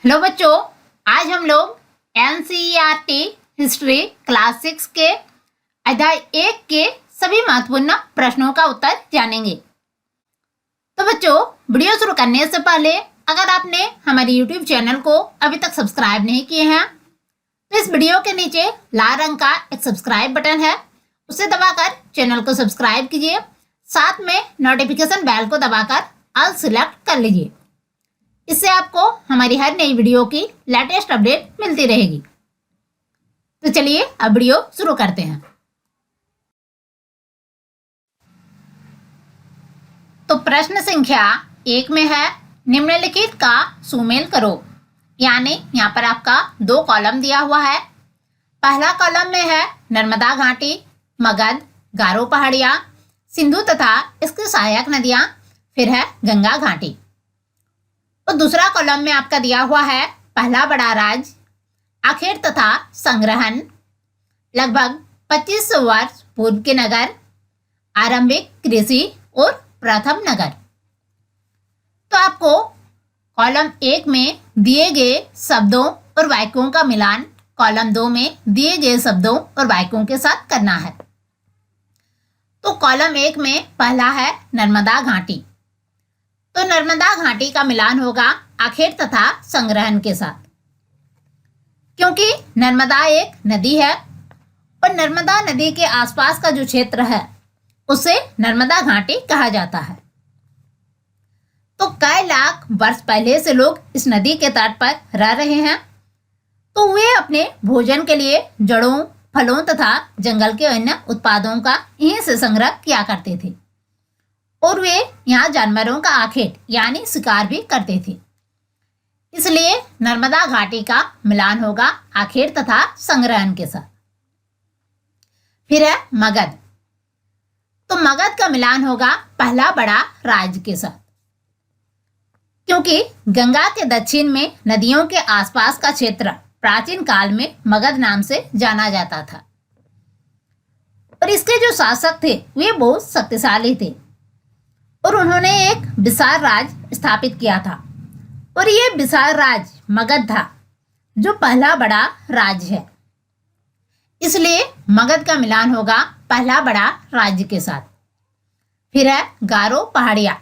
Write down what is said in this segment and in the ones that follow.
Hello बच्चों, आज हम लोग एनसीईआरटी हिस्ट्री क्लास 6 के अध्याय 1 के सभी महत्वपूर्ण प्रश्नों का उत्तर जानेंगे। तो बच्चों, वीडियो शुरू करने से पहले अगर आपने हमारे YouTube चैनल को अभी तक सब्सक्राइब नहीं किए हैं तो इस वीडियो के नीचे लाल रंग का एक सब्सक्राइब बटन है, उसे दबाकर चैनल को सब्सक्राइब कीजिए। साथ में नोटिफिकेशन बेल को दबाकर ऑल सिलेक्ट कर लीजिए। इससे आपको हमारी हर नई वीडियो की लेटेस्ट अपडेट मिलती रहेगी। तो चलिए अब वीडियो शुरू करते हैं। तो प्रश्न संख्या 1 में है, निम्नलिखित का सुमेल करो। यानी यहाँ पर आपका 2 कॉलम दिया हुआ है। पहला कॉलम में है नर्मदा घाटी, मगध, गारो पहाड़ियाँ, सिंधु तथा इसकी सहायक नदियाँ, फिर है गंगा घाटी। तो दूसरा कॉलम में आपका दिया हुआ है पहला बड़ा राज, आखेट तथा संग्रहण, लगभग 2500 वर्ष पूर्व के नगर, आरंभिक कृषि और प्रथम नगर। तो आपको कॉलम 1 में दिए गए शब्दों और वाक्यों का मिलान कॉलम 2 में दिए गए शब्दों और वाक्यों के साथ करना है। तो कॉलम 1 में पहला है नर्मदा घाटी। तो नर्मदा घाटी का मिलान होगा आखेट तथा संग्रहण के साथ, क्योंकि नर्मदा एक नदी है और नर्मदा नदी के आसपास का जो क्षेत्र है उसे नर्मदा घाटी कहा जाता है। तो कई लाख वर्ष पहले से लोग इस नदी के तट पर रह रहे हैं। तो वे अपने भोजन के लिए जड़ों, फलों तथा जंगल के अन्य उत्पादों का यहीं से संग्रह किया करते थे और वे यहाँ जानवरों का आखेट यानी शिकार भी करते थे। इसलिए नर्मदा घाटी का मिलान होगा आखेट तथा संग्रहण के साथ। फिर है मगध। तो मगध का मिलान होगा पहला बड़ा राज के साथ, क्योंकि गंगा के दक्षिण में नदियों के आसपास का क्षेत्र प्राचीन काल में मगध नाम से जाना जाता था और इसके जो शासक थे वे बहुत शक्तिशाली थे और उन्होंने एक विशाल राज स्थापित किया था और ये विशाल राज मगध था, जो पहला बड़ा राज है। इसलिए मगध का मिलान होगा पहला बड़ा राज्य के साथ। फिर है गारो पहाड़िया।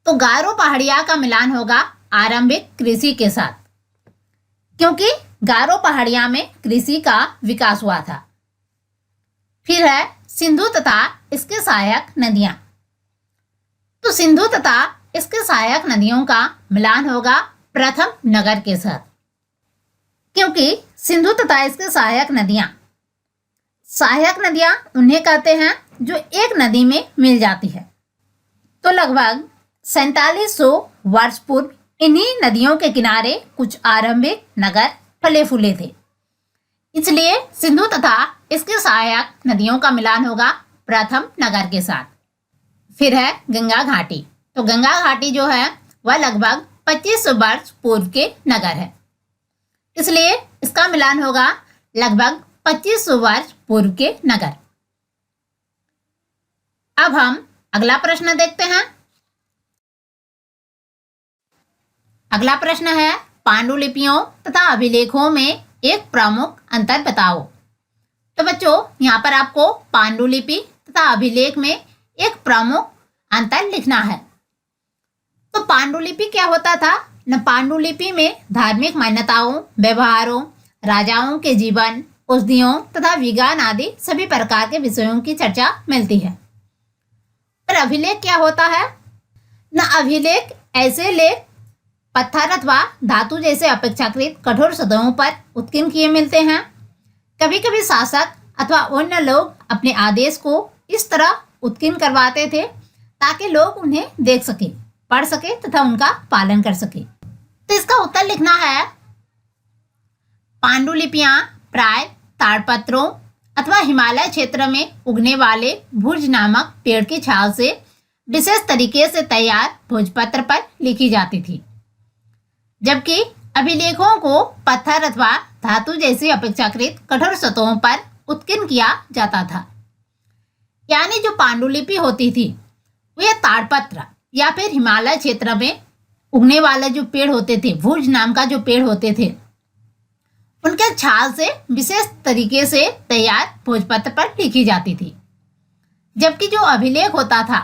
तो गारो पहाड़िया का मिलान होगा आरंभिक कृषि के साथ, क्योंकि गारो पहाड़िया में कृषि का विकास हुआ था। फिर है सिंधु तथा इसके सहायक नदियां। तो सिंधु तथा इसके सहायक नदियों का मिलान होगा प्रथम नगर के साथ, क्योंकि सिंधु तथा इसके सहायक नदियां उन्हें कहते हैं जो एक नदी में मिल जाती है। तो लगभग 4700 वर्ष पूर्व इन्हीं नदियों के किनारे कुछ आरंभिक नगर फले फूले थे। इसलिए सिंधु तथा इसके सहायक नदियों का मिलान होगा प्रथम नगर के साथ। फिर है गंगा घाटी। तो गंगा घाटी जो है वह लगभग 2500 वर्ष पूर्व के नगर है। इसलिए इसका मिलान होगा लगभग 2500 वर्ष पूर्व के नगर। अब हम अगला प्रश्न देखते हैं। अगला प्रश्न है, पांडुलिपियों तथा अभिलेखों में एक प्रमुख अंतर बताओ। तो बच्चों, यहाँ पर आपको पांडुलिपि तथा अभिलेख में एक प्रमुख अंतर लिखना है। तो पांडुलिपि क्या होता था न, पांडुलिपि में धार्मिक मान्यताओं, व्यवहारों, राजाओं के जीवन, औषधियों तथा विज्ञान आदि सभी प्रकार के विषयों की चर्चा मिलती है। पर अभिलेख क्या होता है न, अभिलेख ऐसे लेख पत्थर अथवा धातु जैसे अपेक्षाकृत कठोर सतहों पर उत्कीर्ण किए मिलते हैं। कभी कभी शासक अथवा अन्य लोग अपने आदेश को इस तरह उत्कीर्ण करवाते थे ताकि लोग उन्हें देख सके, पढ़ सके तथा उनका पालन कर सके। तो इसका उत्तर लिखना है, पांडुलिपियां प्राय ताड़पत्रों अथवा हिमालय क्षेत्र में उगने वाले भुर्ज नामक पेड़ की छाल से विशेष तरीके से तैयार भोजपत्र पर लिखी जाती थी, जबकि अभिलेखों को पत्थर अथवा धातु जैसी अपेक्षाकृत कठोर सतहों पर उत्कीर्ण किया जाता था। यानी जो पांडुलिपि होती थी वे ताड़पत्र या फिर हिमालय क्षेत्र में उगने वाले जो पेड़ होते थे, भुज नाम का जो पेड़ होते थे, उनके छाल से विशेष तरीके से तैयार भोजपत्र पर लिखी जाती थी। जबकि जो अभिलेख होता था,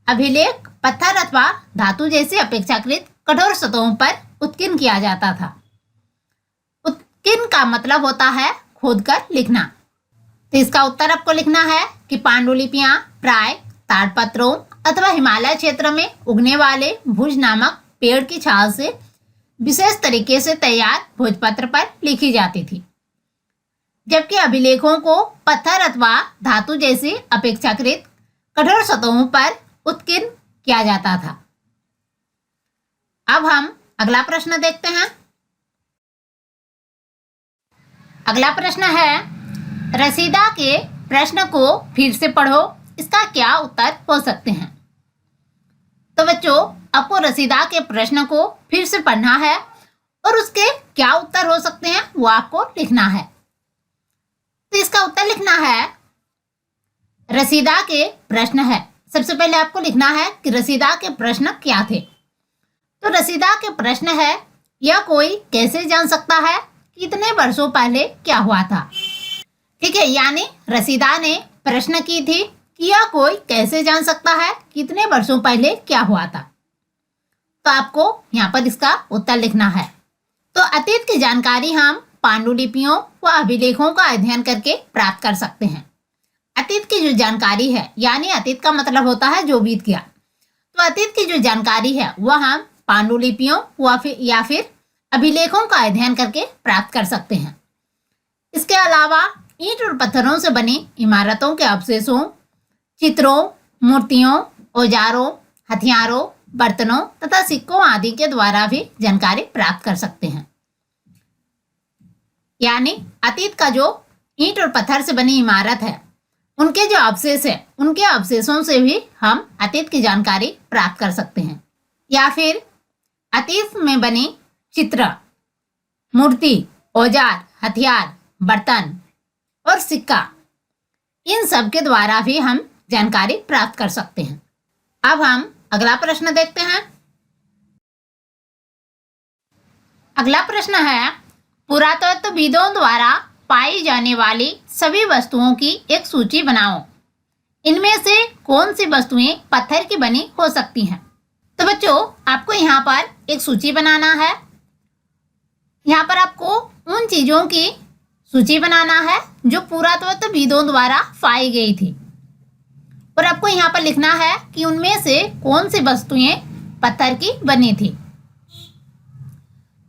अभिलेख पत्थर अथवा धातु जैसे अपेक्षाकृत कठोर सतहों पर उत्कीर्ण किया जाता था। उत्कीर्ण का मतलब होता है खोदकर लिखना। तो इसका उत्तर आपको लिखना है कि पांडुलिपियां प्राय ताड़पत्रों अथवा हिमालय क्षेत्र में उगने वाले भुज नामक पेड़ की छाल से विशेष तरीके से तैयार भोजपत्र पर लिखी जाती थी, जबकि अभिलेखों को पत्थर अथवा धातु जैसी अपेक्षाकृत कठोर सतहों पर उत्कीर्ण किया जाता था। अब हम अगला प्रश्न देखते हैं। अगला प्रश्न है, रसीदा के प्रश्न को फिर से पढ़ो, इसका क्या उत्तर हो सकते हैं। तो बच्चों, आपको रसीदा के प्रश्न को फिर से पढ़ना है और उसके क्या उत्तर हो सकते हैं वो आपको लिखना है। तो इसका उत्तर लिखना है, रसीदा के प्रश्न है। सबसे पहले आपको लिखना है कि रसीदा के प्रश्न क्या थे। तो रसीदा के प्रश्न है, यह कोई कैसे जान सकता है कि इतने वर्षों पहले क्या हुआ था। ठीक है, यानी रसीदा ने प्रश्न की थी कि यह कोई कैसे जान सकता है कि इतने वर्षों पहले क्या हुआ था। तो आपको यहाँ पर इसका उत्तर लिखना है। तो अतीत की जानकारी हम पांडुलिपियों व अभिलेखों का अध्ययन करके प्राप्त कर सकते हैं। अतीत की जो जानकारी है, यानी अतीत का मतलब होता है जो बीत गया, तो अतीत की जो जानकारी है वह हम पांडुलिपियों या फिर अभिलेखों का अध्ययन करके प्राप्त कर सकते हैं। इसके अलावा ईंट और पत्थरों से बनी इमारतों के अवशेषों, चित्रों, मूर्तियों, औजारों, हथियारों, बर्तनों तथा सिक्कों आदि के द्वारा भी जानकारी प्राप्त कर सकते हैं। यानी अतीत का जो ईंट और पत्थर से बनी इमारत है, उनके जो अवशेष है, उनके अवशेषों से भी हम अतीत की जानकारी प्राप्त कर सकते हैं। या फिर अतीत में बनी चित्र, मूर्ति, औजार, हथियार, बर्तन और सिक्का, इन सब के द्वारा भी हम जानकारी प्राप्त कर सकते हैं। अब हम अगला प्रश्न देखते हैं। अगला प्रश्न है, पुरातत्वविदों द्वारा पाई जाने वाली सभी वस्तुओं की एक सूची बनाओ। इनमें से कौन सी वस्तुएं पत्थर की बनी हो सकती हैं। तो बच्चों, आपको यहाँ पर एक सूची बनाना है। यहाँ पर आपको उन चीजों की सूची बनाना है जो पुरातत्वविदों द्वारा पाई गई थी, और आपको यहाँ पर लिखना है कि उनमें से कौन सी वस्तुएं पत्थर की बनी थी।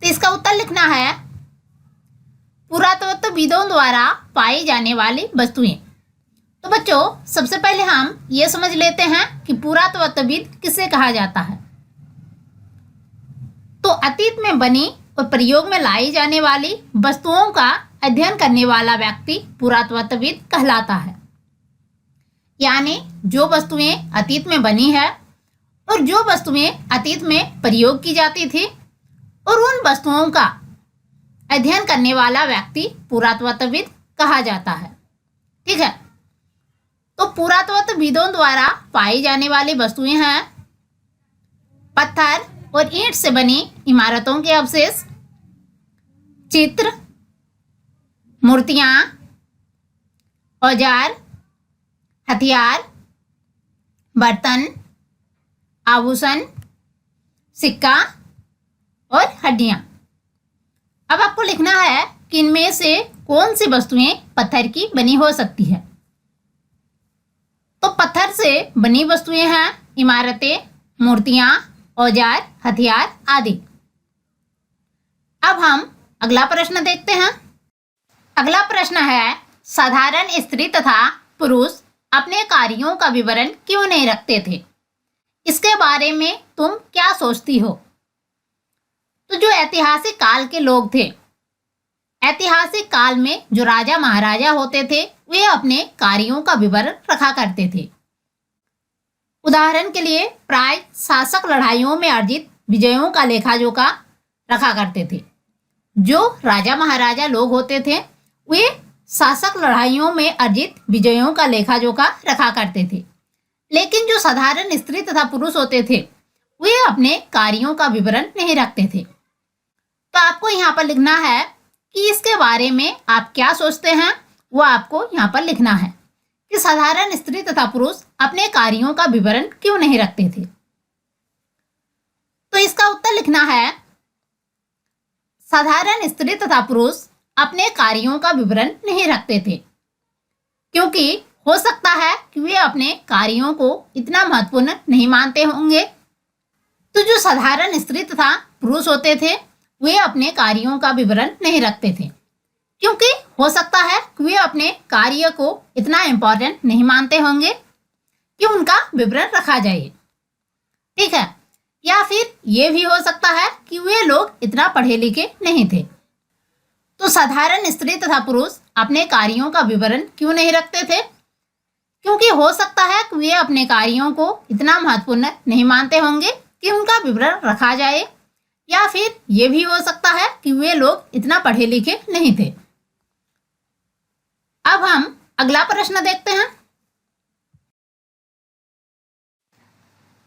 तो इसका उत्तर लिखना है, पुरातत्वविदों द्वारा पाई जाने वाली वस्तुएं। तो बच्चों, सबसे पहले हम ये समझ लेते हैं कि पुरातत्वविद किसे कहा जाता है। तो अतीत में बनी और प्रयोग में लाई जाने वाली वस्तुओं का अध्ययन करने वाला व्यक्ति पुरातत्वविद कहलाता है। यानी जो वस्तुएं अतीत में बनी है और जो वस्तुएं अतीत में प्रयोग की जाती थी, और उन वस्तुओं का अध्ययन करने वाला व्यक्ति पुरातत्वविद कहा जाता है। ठीक है, तो पुरातत्वविदों द्वारा पाई जाने वाली वस्तुएं हैं पत्थर और ईंट से बनी इमारतों के अवशेष, चित्र, मूर्तियां, औजार, हथियार, बर्तन, आभूषण, सिक्का और हड्डियां। अब आपको लिखना है कि इनमें से कौन सी वस्तुएं पत्थर की बनी हो सकती है। तो पत्थर से बनी वस्तुएं हैं इमारतें, मूर्तियां, औजार, हथियार आदि। अब हम अगला प्रश्न देखते हैं। अगला प्रश्न है, साधारण स्त्री तथा पुरुष अपने कार्यों का विवरण क्यों नहीं रखते थे, इसके बारे में तुम क्या सोचती हो। तो जो ऐतिहासिक काल के लोग थे, ऐतिहासिक काल में जो राजा महाराजा होते थे, वे अपने कार्यों का विवरण रखा करते थे। उदाहरण के लिए प्राय शासक लड़ाइयों में अर्जित विजयों का लेखा जोखा रखा करते थे। जो राजा महाराजा लोग होते थे, वे शासक लड़ाइयों में अर्जित विजयों का लेखा जोखा रखा करते थे। लेकिन जो साधारण स्त्री तथा पुरुष होते थे, वे अपने कार्यों का विवरण नहीं रखते थे। तो आपको यहाँ पर लिखना है कि इसके बारे में आप क्या सोचते हैं, वो आपको यहाँ पर लिखना है कि साधारण स्त्री तथा पुरुष अपने कार्यों का विवरण क्यों नहीं रखते थे। तो इसका उत्तर लिखना है, साधारण स्त्री तथा पुरुष अपने कार्यों का विवरण नहीं रखते थे क्योंकि हो सकता है कि वे अपने कार्यों को इतना महत्वपूर्ण नहीं मानते होंगे। तो जो साधारण स्त्री तथा पुरुष होते थे वे अपने कार्यों का विवरण नहीं रखते थे क्योंकि हो सकता है कि वे अपने कार्य को इतना इम्पोर्टेंट नहीं मानते होंगे कि उनका विवरण रखा जाए। ठीक है, या फिर ये भी हो सकता है कि वे लोग इतना पढ़े लिखे नहीं थे। तो साधारण स्त्री तथा पुरुष अपने कार्यों का विवरण क्यों नहीं रखते थे? क्योंकि हो सकता है कि वे अपने कार्यों को इतना महत्वपूर्ण नहीं मानते होंगे कि उनका विवरण रखा जाए, या फिर ये भी हो सकता है कि वे लोग इतना पढ़े लिखे नहीं थे। अब हम अगला प्रश्न देखते हैं।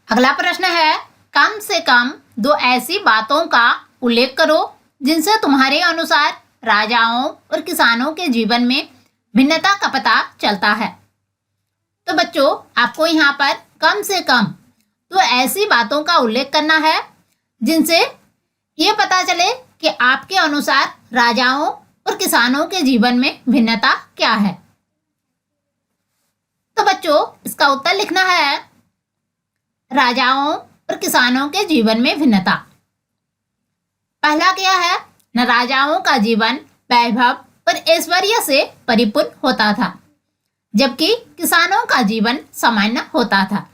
अगला प्रश्न है, कम से कम 2 ऐसी बातों का उल्लेख करो जिनसे तुम्हारे अनुसार राजाओं और किसानों के जीवन में भिन्नता का पता चलता है। तो बच्चों, आपको यहाँ पर कम से कम 2 ऐसी बातों का उल्लेख करना है जिनसे ये पता चले कि आपके अनुसार राजाओं और किसानों के जीवन में भिन्नता क्या है। तो बच्चों, इसका उत्तर लिखना है, राजाओं और किसानों के जीवन में भिन्नता। पहला क्या है, न राजाओं का जीवन वैभव और ऐश्वर्य से परिपूर्ण होता था जबकि किसानों का जीवन सामान्य होता था।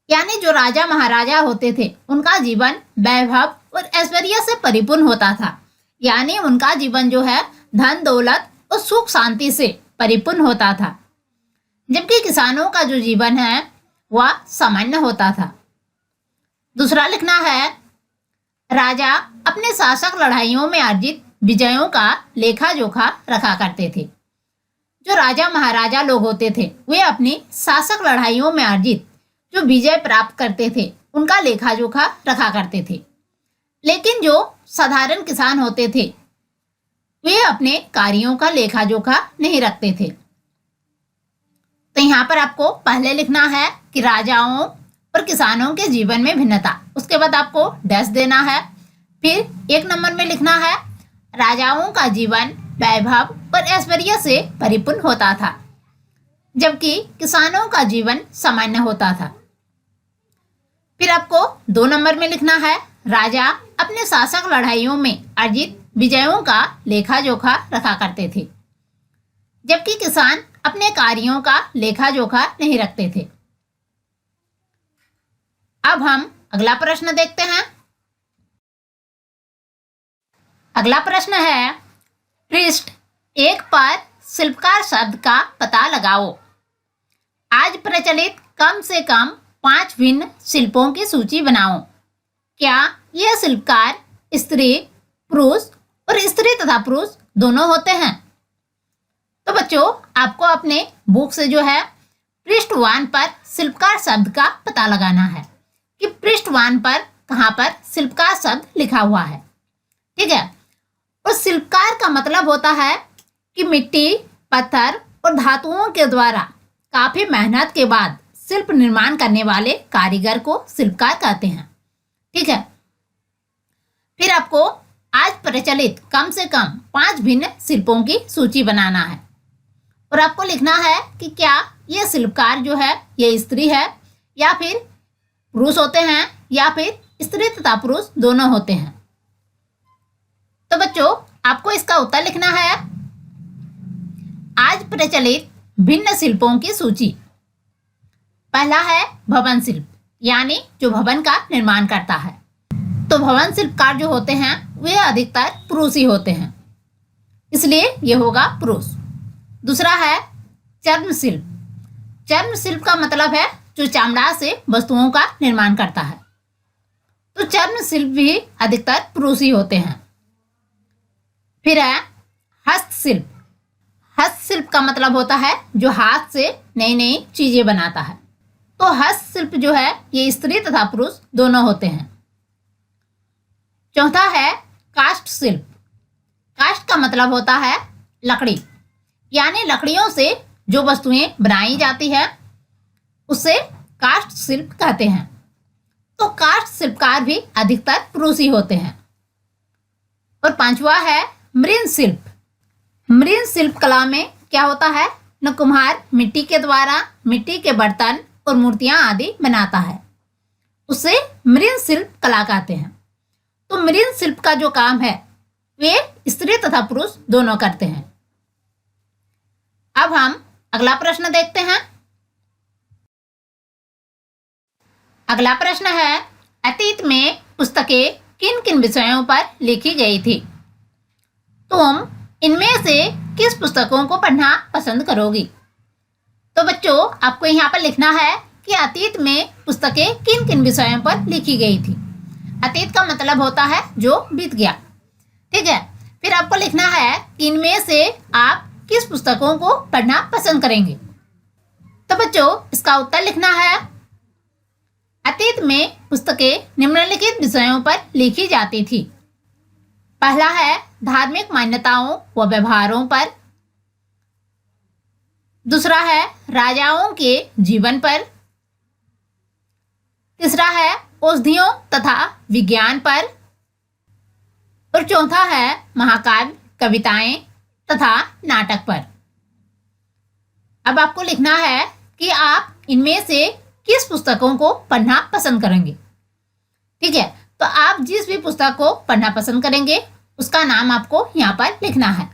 यानी जो राजा महाराजा होते थे उनका जीवन वैभव और ऐश्वर्य से परिपूर्ण होता था, यानी उनका जीवन जो है धन दौलत और सुख शांति से परिपूर्ण होता था, जबकि किसानों का जो जीवन है वह सामान्य होता था। दूसरा लिखना है, राजा अपने शासक लड़ाइयों में अर्जित विजयों का लेखा जोखा रखा करते थे। जो राजा महाराजा लोग होते थे वे अपनी शासक लड़ाइयों में अर्जित जो विजय प्राप्त करते थे उनका लेखा जोखा रखा करते थे। लेकिन जो साधारण किसान होते थे वे अपने कार्यों का लेखा जोखा नहीं रखते थे। तो यहाँ पर आपको पहले लिखना है कि राजाओं और किसानों के जीवन में भिन्नता, उसके बाद आपको डैश देना है। फिर 1 नंबर में लिखना है, राजाओं का जीवन वैभव और ऐश्वर्य से परिपूर्ण होता था जबकि किसानों का जीवन सामान्य होता था। फिर आपको 2 नंबर में लिखना है, राजा अपने शासक लड़ाइयों में अर्जित विजयों का लेखा जोखा रखा करते थे जबकि किसान अपने कार्यों का लेखा जोखा नहीं रखते थे। अब हम अगला प्रश्न देखते हैं। अगला प्रश्न है, पृष्ठ 1 पर शिल्पकार शब्द का पता लगाओ। आज प्रचलित कम से कम 5 भिन्न शिल्पों की सूची बनाओ। क्या यह शिल्पकार स्त्री, पुरुष और स्त्री तथा पुरुष दोनों होते हैं? तो बच्चों, आपको अपने बुक से जो है पृष्ठ 1 पर शिल्पकार शब्द का पता लगाना है कि पृष्ठ 1 पर कहाँ पर शिल्पकार शब्द लिखा हुआ है। ठीक है, और शिल्पकार का मतलब होता है कि मिट्टी, पत्थर और धातुओं के द्वारा काफी मेहनत के बाद शिल्प निर्माण करने वाले कारीगर को शिल्पकार कहते हैं। ठीक है, फिर आपको आज प्रचलित कम से कम 5 भिन्न शिल्पों की सूची बनाना है और आपको लिखना है कि क्या ये शिल्पकार जो है ये स्त्री है या फिर पुरुष होते हैं या फिर स्त्री तथा पुरुष दोनों होते हैं। तो बच्चों, आपको इसका उत्तर लिखना है, आज प्रचलित भिन्न शिल्पों की सूची। पहला है भवन शिल्प, यानी जो भवन का निर्माण करता है। तो भवन शिल्पकार जो होते हैं वे अधिकतर पुरुष ही होते हैं, इसलिए ये होगा पुरुष। दूसरा है चर्म शिल्प। चर्म शिल्प का मतलब है जो चमड़ा से वस्तुओं का निर्माण करता है। तो चर्म शिल्प भी अधिकतर पुरुष ही होते हैं। फिर है हस्तशिल्प। हस्तशिल्प का मतलब होता है जो हाथ से नई नई चीजें बनाता है। तो हस्तशिल्प जो है ये स्त्री तथा पुरुष दोनों होते हैं। चौथा है काष्ठ शिल्प। काष्ठ का मतलब होता है लकड़ी, यानी लकड़ियों से जो वस्तुएं बनाई जाती है उसे काष्ठ शिल्प कहते हैं। तो काष्ठ शिल्पकार भी अधिकतर पुरुष ही होते हैं। और पांचवा है मृण शिल्प। मृण शिल्प कला में क्या होता है न कुम्हार मिट्टी के द्वारा मिट्टी के बर्तन और मूर्तियां आदि बनाता है, उसे मृण शिल्प कला कहते हैं। तो मृण शिल्प का जो काम है वे स्त्री तथा पुरुष दोनों करते हैं। अब हम अगला प्रश्न देखते हैं। अगला प्रश्न है, अतीत में पुस्तकें किन किन विषयों पर लिखी गई थी? तुम इनमें से किस पुस्तकों को पढ़ना पसंद करोगी? तो बच्चों आपको यहाँ पर लिखना है कि अतीत में पुस्तकें किन किन विषयों पर लिखी गई थी। अतीत का मतलब होता है जो बीत गया, ठीक है। फिर आपको लिखना है कि इनमें से आप किस पुस्तकों को पढ़ना पसंद करेंगे। तो बच्चों इसका उत्तर लिखना है, अतीत में पुस्तकें निम्नलिखित विषयों पर लिखी जाती थी। पहला है धार्मिक मान्यताओं व व्यवहारों पर। दूसरा है राजाओं के जीवन पर। तीसरा है औषधियों तथा विज्ञान पर। और चौथा है महाकाव्य, कविताएं तथा नाटक पर। अब आपको लिखना है कि आप इनमें से किस पुस्तकों को पढ़ना पसंद करेंगे, ठीक है। तो आप जिस भी पुस्तक को पढ़ना पसंद करेंगे उसका नाम आपको यहाँ पर लिखना है।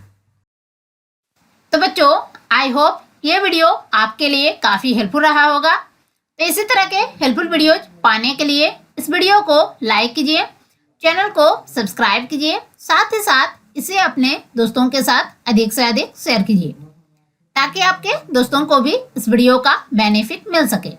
तो बच्चों आई होप ये वीडियो आपके लिए काफ़ी हेल्पफुल रहा होगा। तो इसी तरह के हेल्पफुल वीडियोज पाने के लिए इस वीडियो को लाइक कीजिए, चैनल को सब्सक्राइब कीजिए, साथ ही साथ इसे अपने दोस्तों के साथ अधिक से अधिक शेयर कीजिए ताकि आपके दोस्तों को भी इस वीडियो का बेनिफिट मिल सके।